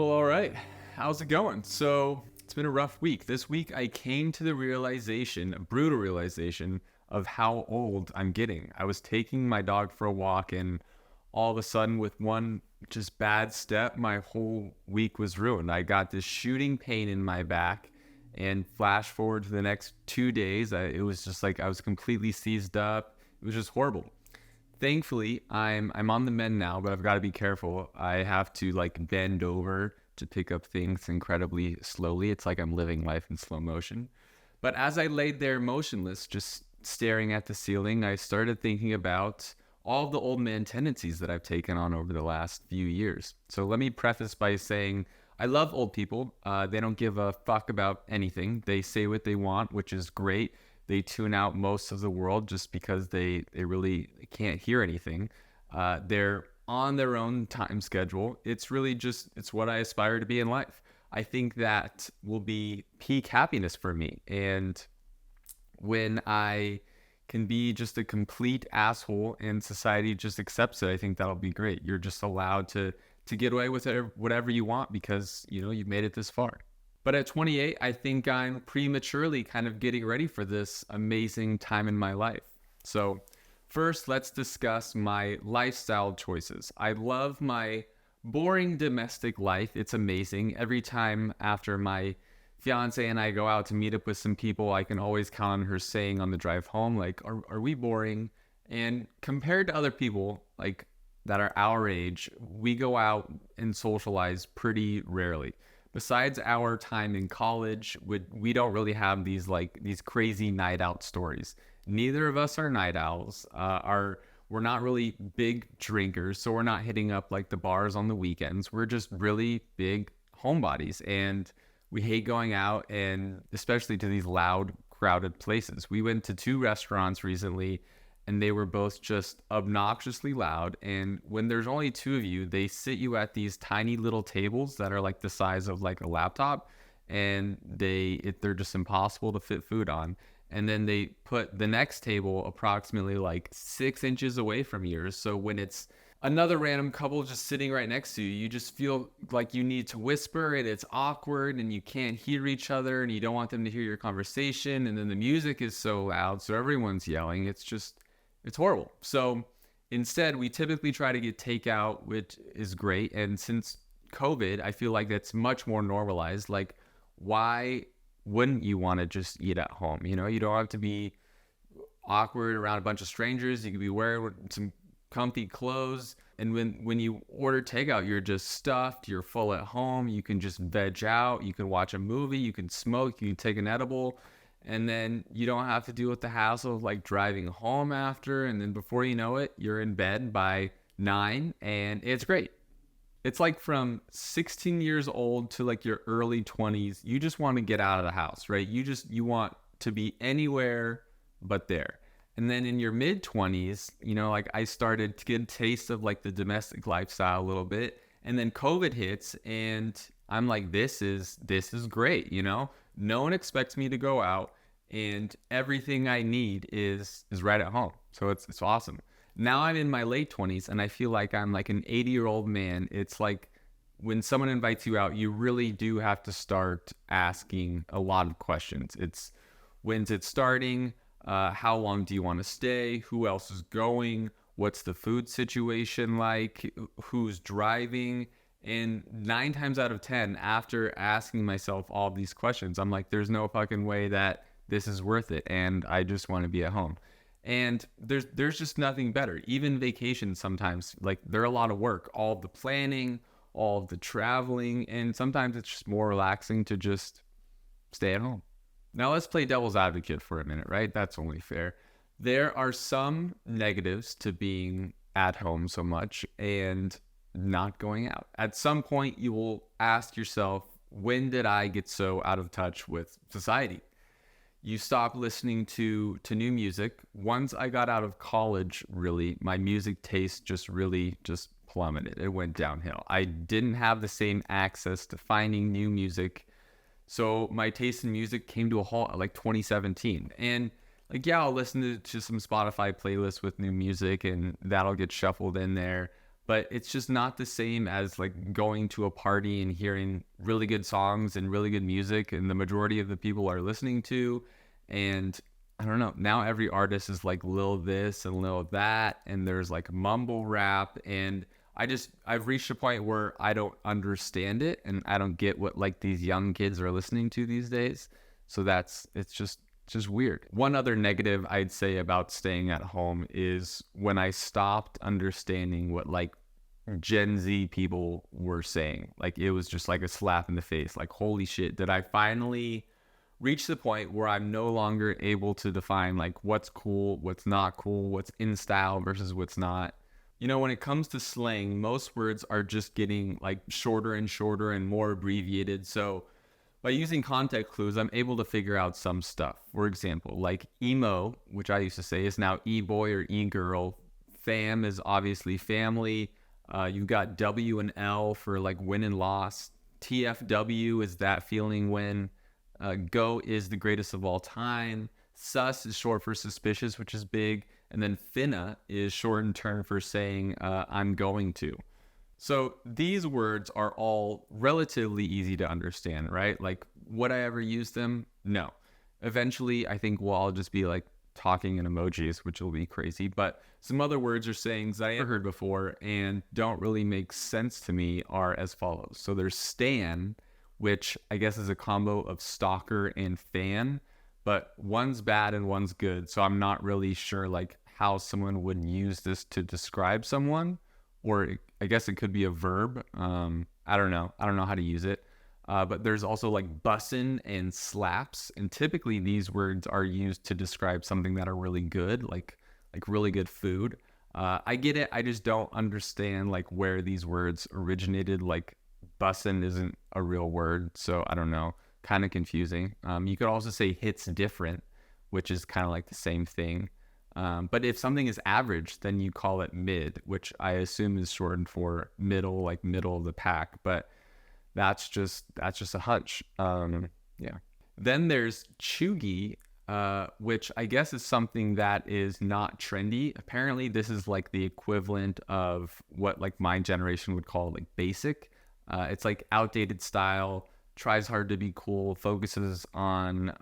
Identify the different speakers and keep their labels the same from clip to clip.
Speaker 1: Well, all right. How's it going? So, it's been a rough week. This week, I came to the realization, a brutal realization, of how old I'm getting. I was taking my dog for a walk, and all of a sudden, with one just bad step, my whole week was ruined. I got this shooting pain in my back, and flash forward to the next 2 days, it was just like I was completely seized up. It was just horrible. Thankfully, I'm on the mend now, but I've got to be careful. I have to like bend over to pick up things incredibly slowly. It's like I'm living life in slow motion. But as I laid there motionless, just staring at the ceiling, I started thinking about all the old man tendencies that I've taken on over the last few years. So let me preface by saying I love old people. They don't give a fuck about anything. They say what they want, which is great. They tune out most of the world just because they really can't hear anything. They're on their own time schedule. It's really just, it's what I aspire to be in life. I think that will be peak happiness for me. And when I can be just a complete asshole and society just accepts it, I think that'll be great. You're just allowed to get away with whatever you want because, you know, you've made it this far. But at 28, I think I'm prematurely kind of getting ready for this amazing time in my life. So first, let's discuss my lifestyle choices. I love my boring domestic life. It's amazing. Every time after my fiance and I go out to meet up with some people, I can always count on her saying on the drive home, like, are we boring? And compared to other people, like, that are our age, we go out and socialize pretty rarely. Besides our time in college, we don't really have these crazy night out stories. Neither of us are night owls. We're not really big drinkers, so we're not hitting up like the bars on the weekends. We're just really big homebodies, and we hate going out, and especially to these loud, crowded places. We went to 2 restaurants recently, and they were both just obnoxiously loud. And when there's only 2 of you, they sit you at these tiny little tables that are like the size of like a laptop, and they're just impossible to fit food on. And then they put the next table approximately like 6 inches away from yours. So when it's another random couple just sitting right next to you, you just feel like you need to whisper and it's awkward and you can't hear each other and you don't want them to hear your conversation. And then the music is so loud, so everyone's yelling. It's horrible. So instead, we typically try to get takeout, which is great. And since COVID, I feel like that's much more normalized. Like, why wouldn't you want to just eat at home? You know, you don't have to be awkward around a bunch of strangers. You could be wearing some comfy clothes. And when you order takeout, you're just stuffed. You're full at home. You can just veg out. You can watch a movie. You can smoke. You can take an edible. And then you don't have to deal with the hassle of like driving home after. And then before you know it, you're in bed by 9 and it's great. It's like from 16 years old to like your early 20s, you just want to get out of the house, right? You want to be anywhere but there. And then in your mid 20s, you know, like I started to get a taste of like the domestic lifestyle a little bit. And then COVID hits and I'm like, this is great, you know? No one expects me to go out and everything I need is right at home. So it's awesome. Now I'm in my late 20s and I feel like I'm like an 80-year-old man. It's like when someone invites you out, you really do have to start asking a lot of questions. It's when's it starting? How long do you want to stay? Who else is going? What's the food situation like? Who's driving? And 9 times out of 10, after asking myself all these questions, I'm like, there's no fucking way that this is worth it. And I just want to be at home. And there's just nothing better. Even vacations sometimes, like they're a lot of work, all of the planning, all of the traveling, and sometimes it's just more relaxing to just stay at home. Now let's play devil's advocate for a minute, right? That's only fair. There are some negatives to being at home so much and not going out. At some point, you will ask yourself, when did I get so out of touch with society? You stop listening to new music. Once I got out of college, really, my music taste just plummeted. It went downhill. I didn't have the same access to finding new music. So my taste in music came to a halt at like 2017. And like, yeah, I'll listen to some Spotify playlists with new music and that'll get shuffled in there. but it's just not the same as like going to a party and hearing really good songs and really good music and the majority of the people are listening to. And I don't know, now every artist is like Lil this and Lil that, and there's like mumble rap, and I've reached a point where I don't understand it and I don't get what like these young kids are listening to these days. So it's just weird. One other negative I'd say about staying at home is when I stopped understanding what like Gen Z people were saying. Like it was just like a slap in the face. Like, holy shit, did I finally reach the point where I'm no longer able to define like what's cool, what's not cool, what's in style versus what's not. You know, when it comes to slang, most words are just getting like shorter and shorter and more abbreviated. So by using context clues, I'm able to figure out some stuff. For example, like emo, which I used to say is now e-boy or e-girl. Fam is obviously family. You've got W and L for like win and loss. TFW is that feeling when. Go is the greatest of all time. Sus is short for suspicious, which is big. And then finna is shortened term for saying I'm going to. So these words are all relatively easy to understand, right? Like, would I ever use them? No. Eventually, I think we'll all just be like talking in emojis, which will be crazy. But some other words or sayings that I never heard before and don't really make sense to me are as follows. So there's stan, which I guess is a combo of stalker and fan, but one's bad and one's good. So I'm not really sure like how someone would use this to describe someone, or I guess it could be a verb. I don't know. I don't know how to use it. But there's also like bussin' and slaps. And typically these words are used to describe something that are really good, like really good food. I get it. I just don't understand like where these words originated. Like bussin' isn't a real word. So I don't know. Kind of confusing. You could also say hits different, which is kind of like the same thing. But if something is average, then you call it mid, which I assume is shortened for middle, like middle of the pack. But that's just a hunch. Yeah. Then there's cheugy, which I guess is something that is not trendy. Apparently, this is like the equivalent of what like my generation would call like basic. It's like outdated style, tries hard to be cool, focuses on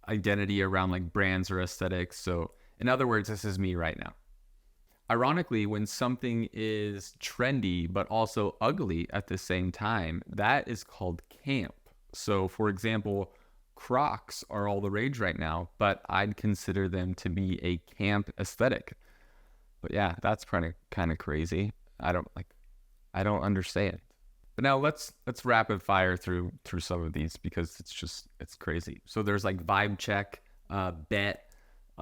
Speaker 1: identity around like brands or aesthetics. So in other words, this is me right now. Ironically, when something is trendy but also ugly at the same time, that is called camp. So for example, Crocs are all the rage right now, but I'd consider them to be a camp aesthetic. But yeah, that's kind of crazy. I don't understand. But now let's rapid fire through some of these because it's crazy. So there's like vibe check, bet,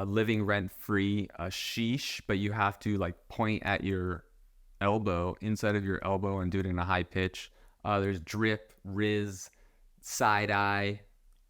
Speaker 1: living rent free, sheesh, but you have to like point at your elbow, inside of your elbow, and do it in a high pitch. There's drip, riz, side eye.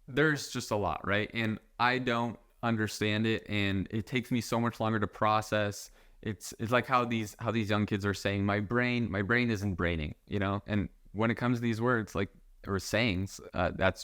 Speaker 1: There's just a lot, right? And I don't understand it, and it takes me so much longer to process. It's like how these young kids are saying my brain isn't braining, you know. And when it comes to these words like or sayings, that's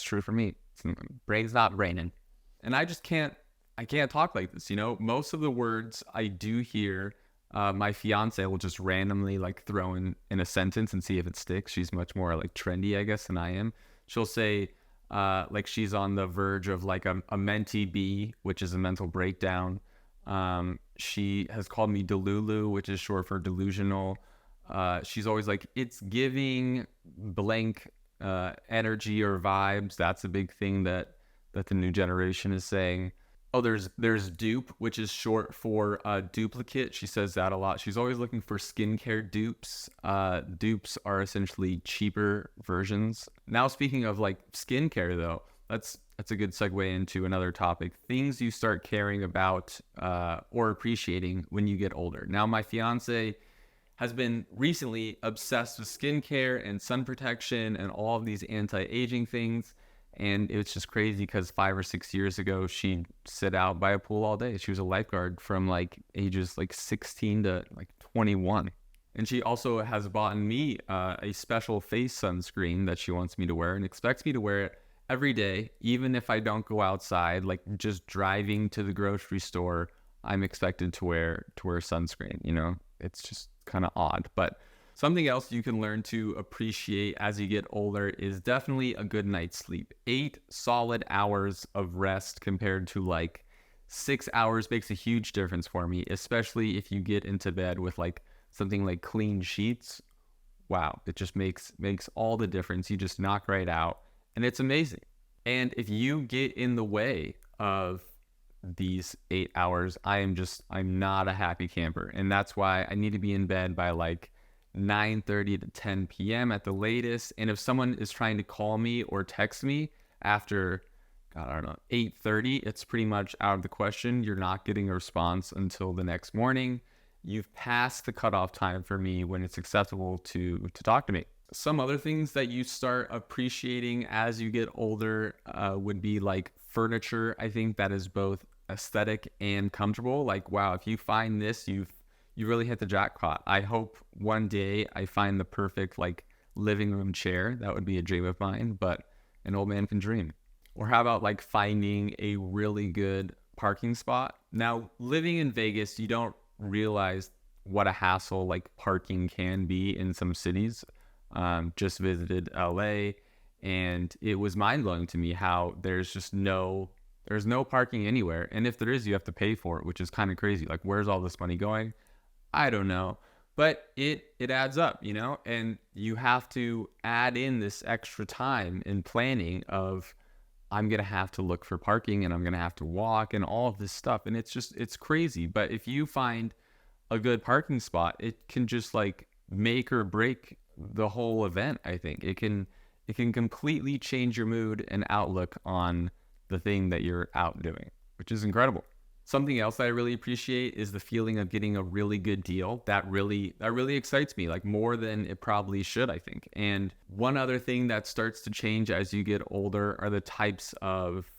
Speaker 1: true for me. Brain's not braining, and I can't talk like this, you know. Most of the words I do hear, my fiance will just randomly like throw in a sentence and see if it sticks. She's much more like trendy, I guess, than I am. She'll say like she's on the verge of like a mentee B, which is a mental breakdown. She has called me Delulu, which is short for delusional. She's always like, it's giving blank energy or vibes. That's a big thing that the new generation is saying. Oh, there's dupe, which is short for duplicate. She says that a lot. She's always looking for skincare dupes. Dupes are essentially cheaper versions. Now, speaking of like skincare, though, that's a good segue into another topic. Things you start caring about or appreciating when you get older. Now, my fiance has been recently obsessed with skincare and sun protection and all of these anti-aging things. And it was just crazy because 5 or 6 years ago, she'd sit out by a pool all day. She was a lifeguard from like ages like 16 to like 21. And she also has bought me a special face sunscreen that she wants me to wear and expects me to wear it every day, even if I don't go outside. Like just driving to the grocery store, I'm expected to wear sunscreen, you know? it's just kind of odd. But something else you can learn to appreciate as you get older is definitely a good night's sleep. 8 solid hours of rest compared to like 6 hours makes a huge difference for me, especially if you get into bed with like something like clean sheets. Wow, it just makes all the difference. You just knock right out, and it's amazing. And if you get in the way of these 8 hours, I'm not a happy camper. And that's why I need to be in bed by like 9:30 to 10 p.m. at the latest. And if someone is trying to call me or text me after, God, I don't know, 8:30, it's pretty much out of the question. You're not getting a response until the next morning. You've passed the cutoff time for me when it's acceptable to talk to me. Some other things that you start appreciating as you get older would be like furniture. I think that is both aesthetic and comfortable. Like, wow, if you find this, you really hit the jackpot. I hope one day I find the perfect like living room chair. That would be a dream of mine, but an old man can dream. Or how about like finding a really good parking spot? Now, living in Vegas, you don't realize what a hassle like parking can be in some cities. Just visited LA, and it was mind-blowing to me how there's no parking anywhere, and if there is, you have to pay for it, which is kind of crazy. Like, where's all this money going? I don't know, but it adds up, you know. And you have to add in this extra time in planning of, I'm gonna have to look for parking, and I'm gonna have to walk, and all of this stuff, and it's crazy. But if you find a good parking spot, it can just like make or break the whole event. I think it can completely change your mood and outlook on the thing that you're out doing, which is incredible. Something else that I really appreciate is the feeling of getting a really good deal. That really excites me, like more than it probably should, I think. And one other thing that starts to change as you get older are the types of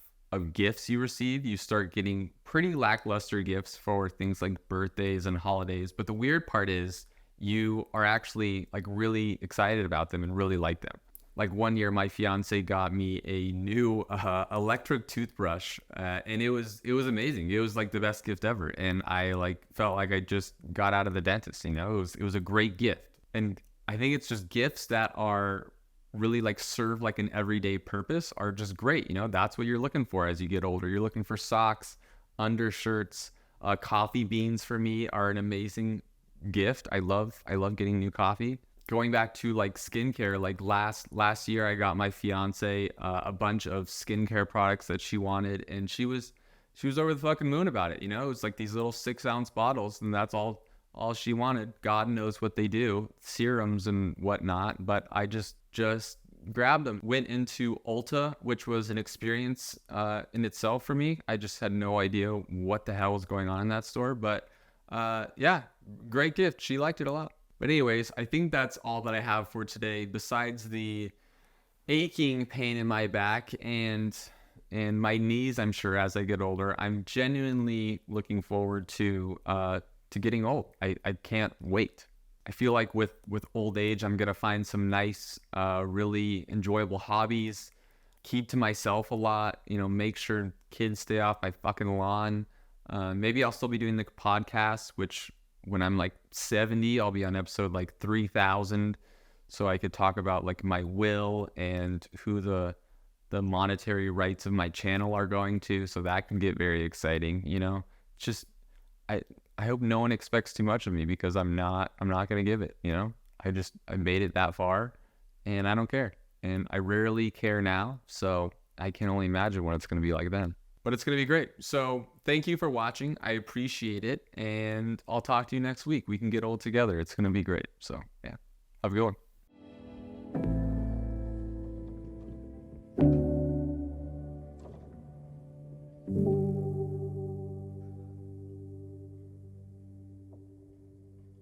Speaker 1: gifts you receive. You start getting pretty lackluster gifts for things like birthdays and holidays. But the weird part is you are actually like really excited about them and really like them. Like one year, my fiance got me a new electric toothbrush, and it was amazing. It was like the best gift ever, and I like felt like I just got out of the dentist. You know, it was a great gift, and I think it's just gifts that are really like serve like an everyday purpose are just great. You know, that's what you're looking for as you get older. You're looking for socks, undershirts, coffee beans. For me, are an amazing gift. I love getting new coffee. Going back to like skincare, like last year I got my fiance a bunch of skincare products that she wanted, and she was over the fucking moon about it. You know, it was like these little 6-ounce bottles, and that's all she wanted. God knows what they do, serums and whatnot, but I just grabbed them. Went into Ulta, which was an experience in itself for me. I just had no idea what the hell was going on in that store, but yeah, great gift. She liked it a lot. But anyways, I think that's all that I have for today, besides the aching pain in my back and my knees. I'm sure as I get older, I'm genuinely looking forward to getting old. I can't wait. I feel like with old age, I'm gonna find some nice, really enjoyable hobbies, keep to myself a lot, you know, make sure kids stay off my fucking lawn. Maybe I'll still be doing the podcast, which when I'm like 70, I'll be on episode like 3000. So I could talk about like my will and who the monetary rights of my channel are going to. So that can get very exciting, you know. Just I hope no one expects too much of me, because I'm not going to give it, you know. I made it that far, and I don't care. And I rarely care now, so I can only imagine what it's going to be like then. But it's going to be great. So thank you for watching. I appreciate it. And I'll talk to you next week. We can get old together. It's going to be great. So yeah, have a good one.